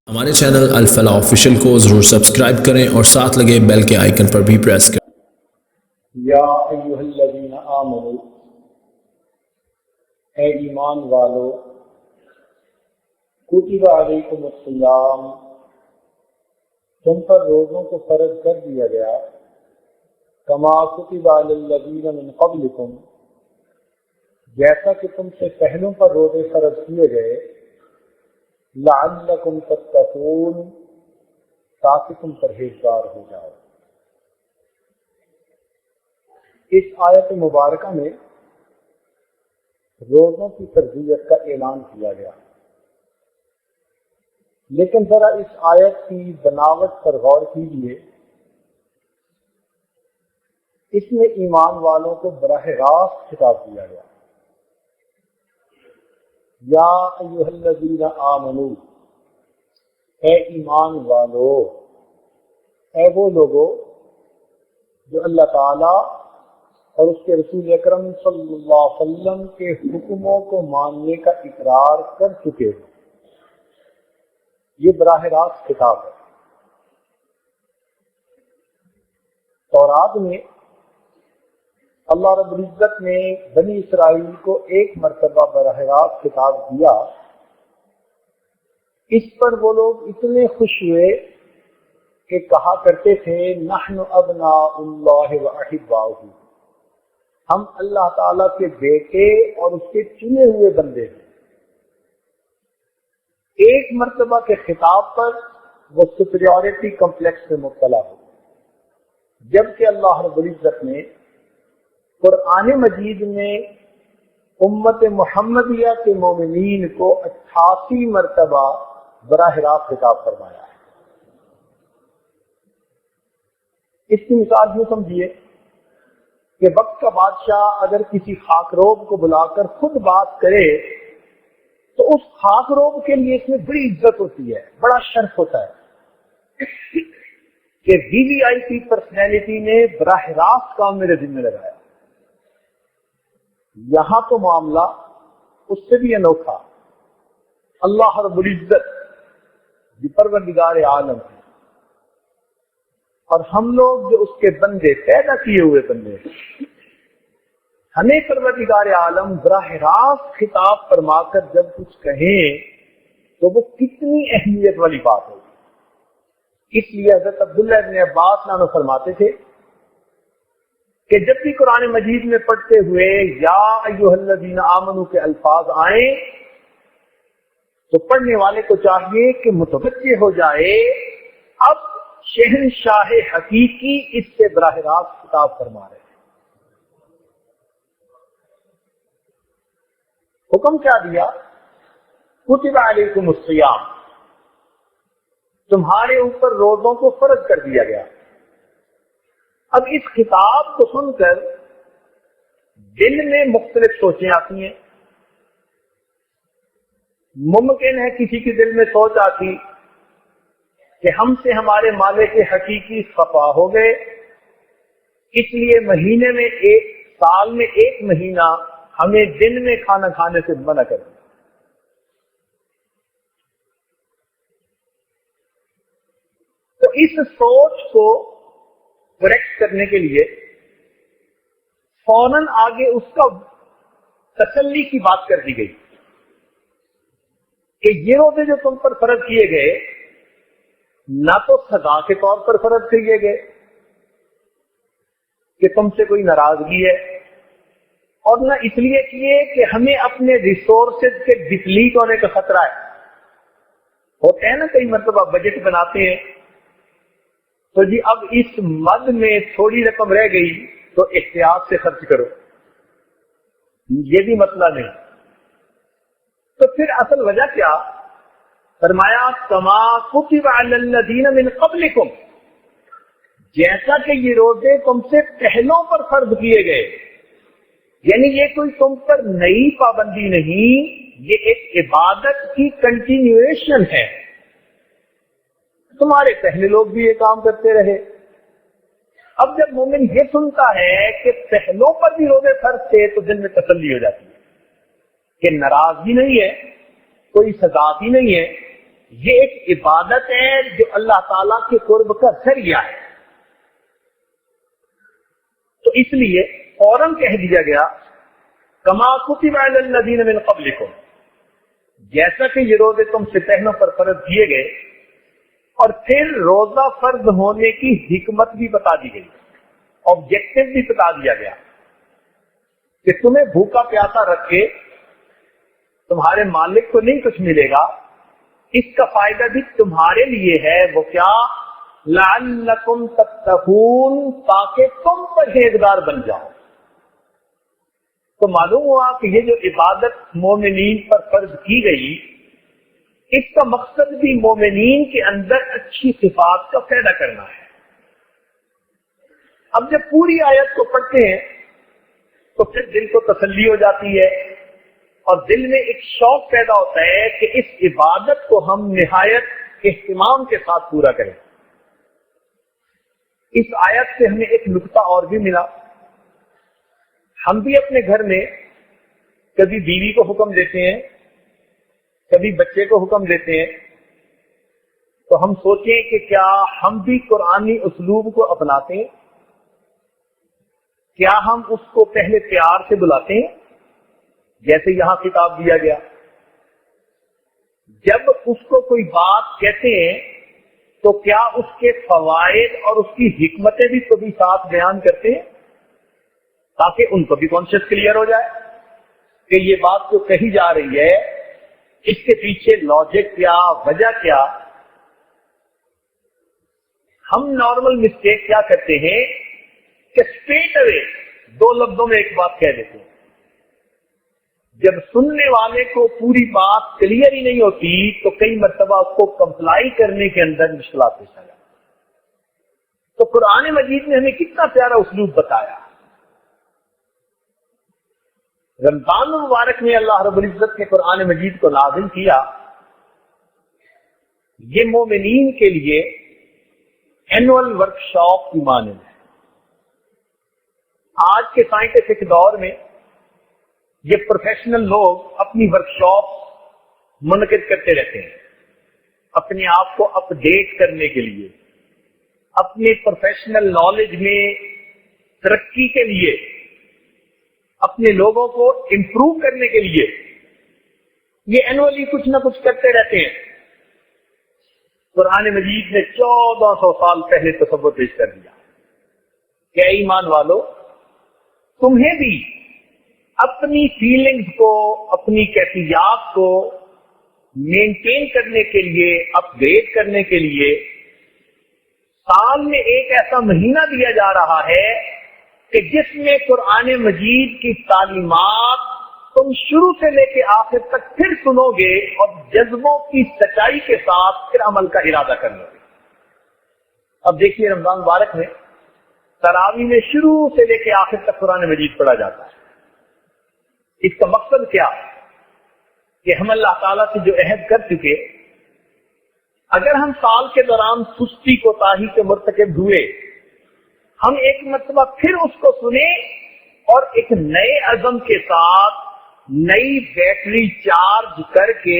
ہمارے چینل الفلاح آفیشیل کو ضرور سبسکرائب کریں اور ساتھ لگے بیل کے آئیکن پر بھی پریس کریں۔ یا ایھا الذین آمنوا، اے ایمان والو، کتب علیکم الصیام، تم پر روزوں کو فرض کر دیا گیا، کما کتب علی الذین من قبلکم، جیسا کہ تم سے پہلوں پر روزے فرض کیے گئے، لعلکم تتقون، تاکہ تم پرہیزگار ہو جاؤ۔ اس آیت مبارکہ میں روزوں کی فرضیت کا اعلان کیا گیا، لیکن ذرا اس آیت کی بناوٹ پر غور کیجیے۔ اس میں ایمان والوں کو براہ راست خطاب دیا گیا، یا ایھا الذین آمنو، اے ایمان والو، اے وہ لوگو جو اللہ تعالیٰ اور اس کے رسول اکرم صلی اللہ علیہ وسلم کے حکموں کو ماننے کا اقرار کر چکے ہیں۔ یہ براہ راست خطاب ہے۔ تورات میں اللہ رب العزت نے بنی اسرائیل کو ایک مرتبہ براہ راست خطاب دیا، اس پر وہ لوگ اتنے خوش ہوئے کہ کہا کرتے تھے نحن ابناء اللہ واحباؤہ، ہم اللہ تعالیٰ کے بیٹے اور اس کے چنے ہوئے بندے ہیں۔ ایک مرتبہ کے خطاب پر وہ سپریورٹی کمپلیکس میں مبتلا ہو، جبکہ اللہ رب العزت نے قرآن مجید میں امت محمدیہ کے مومنین کو 88 مرتبہ براہ راست خطاب فرمایا ہے۔ اس کی مثال یوں سمجھیے کہ وقت کا بادشاہ اگر کسی خاکروب کو بلا کر خود بات کرے تو اس خاکروب کے لیے اس میں بڑی عزت ہوتی ہے، بڑا شرف ہوتا ہے کہ وی وی آئی پی پرسنالٹی نے براہ راست کام میرے ذمہ لگایا۔ یہاں تو معاملہ اس سے بھی انوکھا، اللہ رب العزت جو پروردگار عالم ہے اور ہم لوگ جو اس کے بندے، پیدا کیے ہوئے بندے ہیں، ہمیں پروردگار عالم براہ راست خطاب فرما کر جب کچھ کہیں تو وہ کتنی اہمیت والی بات ہوگی۔ اس لیے حضرت عبداللہ ابن عباس عنہ فرماتے تھے کہ جب بھی قرآن مجید میں پڑھتے ہوئے یا ایھا الذین آمنو کے الفاظ آئیں تو پڑھنے والے کو چاہیے کہ متوجہ ہو جائے اب شہنشاہ حقیقی اس سے براہ راست خطاب فرما رہے ہیں۔ حکم کیا دیا؟ کتب علیکم الصیام، تمہارے اوپر روزوں کو فرض کر دیا گیا۔ اب اس خطاب کو سن کر دل میں مختلف سوچیں آتی ہیں۔ ممکن ہے کسی کے دل میں سوچ آتی کہ ہم سے ہمارے مالک حقیقی خفا ہو گئے، اس لیے مہینے میں سال میں ایک مہینہ ہمیں دن میں کھانا کھانے سے منع کر دیا۔ تو اس سوچ کو کریکٹ کرنے کے لیے فوراً آگے اس کا تسلی کی بات کر دی گئی کہ یہ روزے جو تم پر فرض کیے گئے نہ تو سزا کے طور پر فرض کیے گئے کہ تم سے کوئی ناراضگی ہے، اور نہ اس لیے کیے کہ ہمیں اپنے ریسورسز کے ڈپلیٹ ہونے کا خطرہ ہے۔ ہوتے ہیں نا کئی مرتبہ بجٹ بناتے ہیں تو جی اب اس مد میں تھوڑی رقم رہ گئی تو احتیاط سے خرچ کرو، یہ بھی مسئلہ نہیں۔ تو پھر اصل وجہ کیا؟ فرمایا کما کتب علی الذین من قبلکم، جیسا کہ یہ روزے تم سے پہلوں پر فرض کیے گئے، یعنی یہ کوئی تم پر نئی پابندی نہیں، یہ ایک عبادت کی کنٹینیویشن ہے۔ تمہارے پہلے لوگ بھی یہ کام کرتے رہے۔ اب جب مومن یہ سنتا ہے کہ پہلوں پر بھی روزے فرض تھے تو دل میں تسلی ہو جاتی ہے کہ ناراضگی نہیں ہے، کوئی سزا بھی نہیں ہے، یہ ایک عبادت ہے جو اللہ تعالیٰ کے قرب کا ذریعہ ہے۔ تو اس لیے فوراً کہہ دیا گیا کما کتب علی الذین من قبلکم، جیسا کہ یہ روزے تم سے پہلوں پر فرض کیے گئے، اور پھر روزہ فرض ہونے کی حکمت بھی بتا دی گئی، آبجیکٹو بھی بتا دیا گیا کہ تمہیں بھوکا پیاسا رکھ کے تمہارے مالک کو نہیں کچھ ملے گا، اس کا فائدہ بھی تمہارے لیے ہے، وہ کیا؟ لعلکم تتقون، تاکہ تم پرہیزگار بن جاؤ۔ تو معلوم ہوا کہ یہ جو عبادت مومنین پر فرض کی گئی، اس کا مقصد بھی مومنین کے اندر اچھی صفات کا پیدا کرنا ہے۔ اب جب پوری آیت کو پڑھتے ہیں تو پھر دل کو تسلی ہو جاتی ہے، اور دل میں ایک شوق پیدا ہوتا ہے کہ اس عبادت کو ہم نہایت اہتمام کے ساتھ پورا کریں۔ اس آیت سے ہمیں ایک نقطہ اور بھی ملا، ہم بھی اپنے گھر میں کبھی بیوی کو حکم دیتے ہیں، کبھی بچے کو حکم دیتے ہیں، تو ہم سوچیں کہ کیا ہم بھی قرآنی اسلوب کو اپناتے ہیں؟ کیا ہم اس کو پہلے پیار سے بلاتے ہیں جیسے یہاں خطاب دیا گیا؟ جب اس کو کوئی بات کہتے ہیں تو کیا اس کے فوائد اور اس کی حکمتیں بھی کبھی ساتھ بیان کرتے ہیں تاکہ ان کو بھی کانشیس کلیئر ہو جائے کہ یہ بات جو کہی جا رہی ہے اس کے پیچھے لاجک کیا، وجہ کیا؟ ہم نارمل مسٹیک کیا کرتے ہیں کہ اسٹریٹ اوے دو لفظوں میں ایک بات کہہ دیتے ہیں، جب سننے والے کو پوری بات کلیئر ہی نہیں ہوتی تو کئی مرتبہ اس کو کمپلائی کرنے کے اندر مشکلات پیش آ جاتی۔ تو قرآن مجید نے ہمیں کتنا پیارا اسلوب بتایا۔ رمضان المبارک میں اللہ رب العزت نے قرآن مجید کو نازل کیا، یہ مومنین کے لیے اینوئل ورکشاپ کی مانند ہے۔ آج کے سائنٹیفک دور میں یہ پروفیشنل لوگ اپنی ورکشاپ منعقد کرتے رہتے ہیں اپنے آپ کو اپ ڈیٹ کرنے کے لیے، اپنے پروفیشنل نالج میں ترقی کے لیے، اپنے لوگوں کو امپروو کرنے کے لیے یہ اینولی کچھ نہ کچھ کرتے رہتے ہیں۔ قرآن مجید نے 1400 سال پہلے تصور پیش کر دیا کہ اے ایمان والو، تمہیں بھی اپنی فیلنگز کو، اپنی کیفیات کو مینٹین کرنے کے لیے، اپ گریڈ کرنے کے لیے سال میں ایک ایسا مہینہ دیا جا رہا ہے کہ جس میں قرآن مجید کی تعلیمات تم شروع سے لے کے آخر تک پھر سنو گے اور جذبوں کی سچائی کے ساتھ پھر عمل کا ارادہ کر لو گے۔ اب دیکھیے رمضان مبارک میں تراویح میں شروع سے لے کے آخر تک قرآن مجید پڑھا جاتا ہے۔ اس کا مقصد کیا کہ ہم اللہ تعالیٰ سے جو عہد کر چکے، اگر ہم سال کے دوران سستی کوتاہی کے مرتکب ہوئے، ہم ایک مرتبہ پھر اس کو سنیں اور ایک نئے عزم کے ساتھ نئی بیٹری چارج کر کے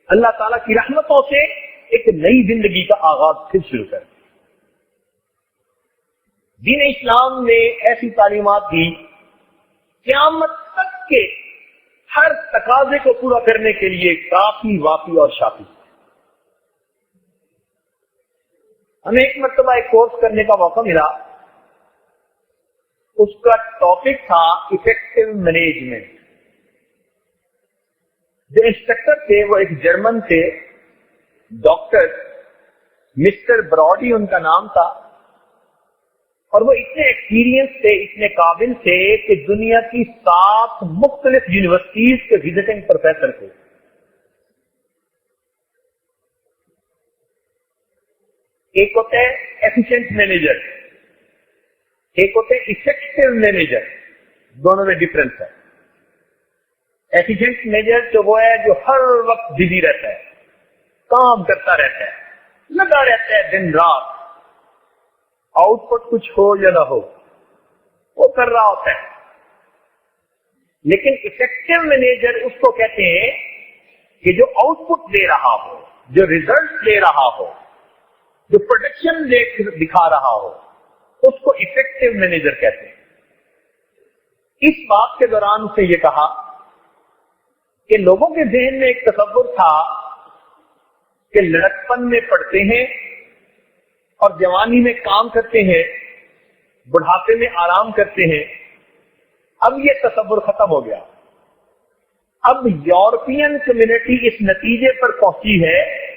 اللہ تعالیٰ کی رحمتوں سے ایک نئی زندگی کا آغاز پھر شروع کر دیں۔ دین اسلام نے ایسی تعلیمات دی قیامت تک کے ہر تقاضے کو پورا کرنے کے لیے کافی، وافی اور شافی۔ ہمیں ایک مرتبہ ایک کورس کرنے کا موقع ملا، اس کا ٹاپک تھا افیکٹو مینجمنٹ۔ جو انسٹرکٹر تھے وہ ایک جرمن تھے، ڈاکٹر مسٹر براڈی ان کا نام تھا، اور وہ اتنے ایکسپیرینس تھے، اتنے قابل تھے کہ دنیا کی 7 مختلف یونیورسٹیز کے وزٹنگ پروفیسر تھے۔ ایک ہوتا ہے ایفیشینٹ مینیجر، ایک ہوتے ہیں افیکٹو مینیجر، دونوں میں ڈفرنس ہے۔ ایفیشینٹ مینیجر جو وہ ہے جو ہر وقت بزی رہتا ہے، کام کرتا رہتا ہے، لگا رہتا ہے دن رات، آؤٹ پٹ کچھ ہو یا نہ ہو وہ کر رہا ہوتا ہے۔ لیکن افیکٹو مینیجر اس کو کہتے ہیں کہ جو آؤٹ پٹ دے رہا ہو، جو ریزلٹ دے رہا ہو، جو پروڈکشن دکھا رہا ہو، اس کو افیکٹو مینیجر کہتے ہیں۔ اس بات کے دوران اسے یہ کہا کہ لوگوں کے ذہن میں ایک تصور تھا کہ لڑکپن میں پڑھتے ہیں اور جوانی میں کام کرتے ہیں، بڑھاپے میں آرام کرتے ہیں۔ اب یہ تصور ختم ہو گیا۔ اب یورپین کمیونٹی اس نتیجے پر پہنچی ہے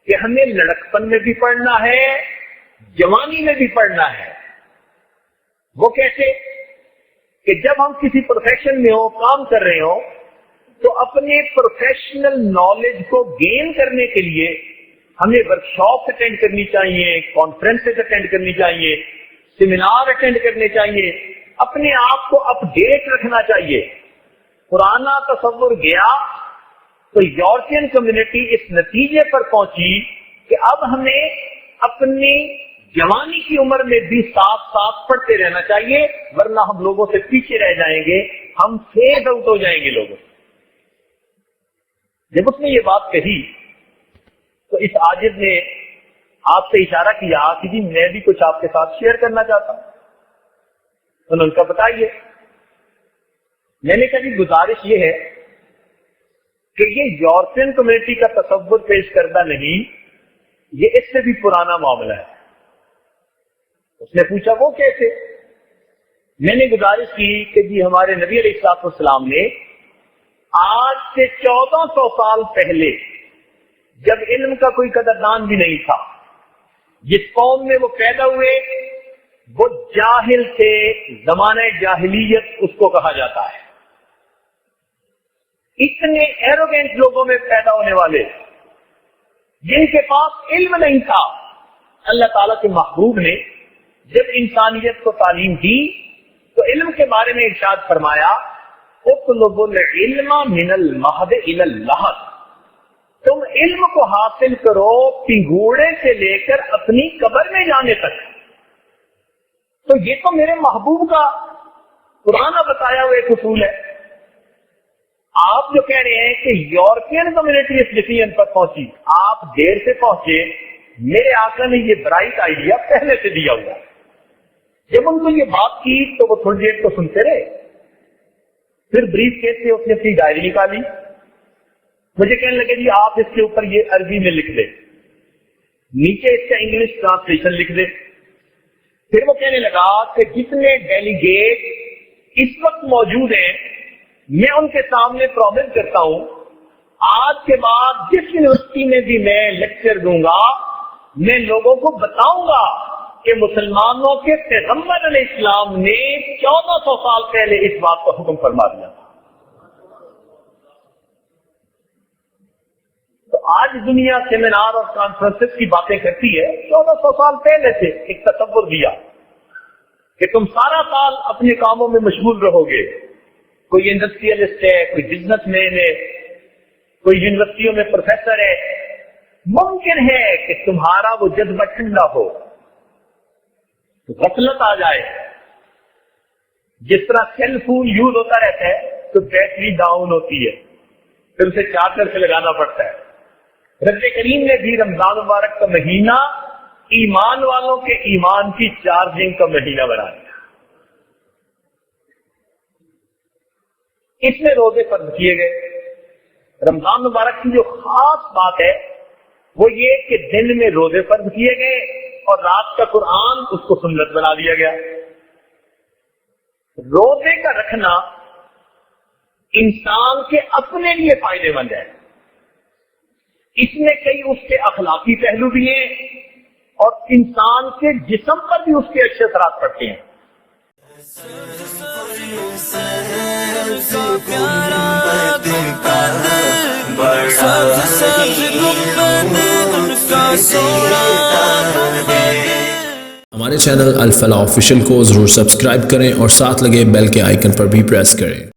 کہ ہمیں لڑکپن میں بھی پڑھنا ہے، جوانی میں بھی پڑھنا ہے۔ وہ کیسے؟ کہ جب ہم کسی پروفیشن میں ہو، کام کر رہے ہو، تو اپنے پروفیشنل نالج کو گین کرنے کے لیے ہمیں ورکشاپ اٹینڈ کرنی چاہیے، کانفرنسز اٹینڈ کرنی چاہیے، سیمینار اٹینڈ کرنے چاہیے، اپنے آپ کو اپ ڈیٹ رکھنا چاہیے۔ پرانا تصور گیا تو یورپین کمیونٹی اس نتیجے پر پہنچی کہ اب ہمیں اپنی جوانی کی عمر میں بھی ساتھ ساتھ پڑھتے رہنا چاہیے، ورنہ ہم لوگوں سے پیچھے رہ جائیں گے، ہم فیڈ آؤٹ ہو جائیں گے لوگوں سے۔ جب اس نے یہ بات کہی تو اس عاجز نے آپ سے اشارہ کیا کہ جی میں بھی کچھ آپ کے ساتھ شیئر کرنا چاہتا ہوں۔ انہوں نے کہا بتائیے۔ میں نے کہا جی گزارش یہ ہے کہ یہ یورپین کمیونٹی کا تصور پیش کردہ نہیں، یہ اس سے بھی پرانا معاملہ ہے۔ اس نے پوچھا وہ کیسے؟ میں نے گزارش کی کہ جی ہمارے نبی علیہ الصلوۃ والسلام نے آج سے 1400 سال پہلے، جب علم کا کوئی قدردان بھی نہیں تھا، جس قوم میں وہ پیدا ہوئے وہ جاہل تھے، زمانہ جاہلیت اس کو کہا جاتا ہے۔ اتنے ایروگینٹ لوگوں میں پیدا ہونے والے جن کے پاس علم نہیں تھا، اللہ تعالیٰ کے محبوب نے جب انسانیت کو تعلیم دی تو علم کے بارے میں ارشاد فرمایا اطلبوا العلم من المہد الی اللحد، تم علم کو حاصل کرو پنگوڑے سے لے کر اپنی قبر میں جانے تک۔ تو یہ تو میرے محبوب کا پرانا بتایا ہوا ایک اصول ہے۔ آپ جو کہہ رہے ہیں کہ یورپین کمیونٹی اس ڈیسیژن پر پہنچی، آپ دیر سے پہنچے، میرے آقا نے یہ برائٹ آئیڈیا پہلے سے دیا ہوا۔ جب ان کو یہ بات کی تو وہ تھوڑی دیر تو سنتے رہے، پھر بریف کیس سے اس نے اپنی ڈائری نکالی، مجھے کہنے لگے جی آپ اس کے اوپر یہ عربی میں لکھ دیں، نیچے اس کا انگلش ٹرانسلیشن لکھ دیں۔ پھر وہ کہنے لگا کہ جتنے ڈیلیگیٹ اس وقت موجود ہیں میں ان کے سامنے پرومس کرتا ہوں آج کے بعد جس یونیورسٹی میں بھی میں لیکچر دوں گا میں لوگوں کو بتاؤں گا کہ مسلمانوں کے پیغمبر علیہ السلام نے 1400 سال پہلے اس بات کو حکم فرما دیا تھا۔ تو آج دنیا سیمینار اور کانفرنسز کی باتیں کرتی ہے، 1400 سال پہلے سے ایک تصور دیا کہ تم سارا سال اپنے کاموں میں مشغول رہو گے، کوئی انڈسٹریلسٹ ہے، کوئی بزنس مین ہے، کوئی یونیورسٹیوں میں پروفیسر ہے، ممکن ہے کہ تمہارا وہ جذبہ ٹھنڈا ہو، غفلت آ جائے۔ جس طرح سیل فون یوز ہوتا رہتا ہے تو بیٹری ڈاؤن ہوتی ہے، پھر اسے چارجر سے لگانا پڑتا ہے۔ رب کریم نے بھی رمضان مبارک کا مہینہ ایمان والوں کے ایمان کی چارجنگ کا مہینہ بنا دیا۔ اس میں روزے فرض کیے گئے۔ رمضان مبارک کی جو خاص بات ہے وہ یہ کہ دن میں روزے فرض کیے گئے اور رات کا قرآن اس کو سنت بنا دیا گیا۔ روزے کا رکھنا انسان کے اپنے لیے فائدے مند ہے، اس میں کئی اس کے اخلاقی پہلو بھی ہیں اور انسان کے جسم پر بھی اس کے اچھے اثرات پڑتے ہیں۔ ہمارے چینل الفلاح آفیشیل کو ضرور سبسکرائب کریں اور ساتھ لگے بیل کے آئیکن پر بھی پریس کریں۔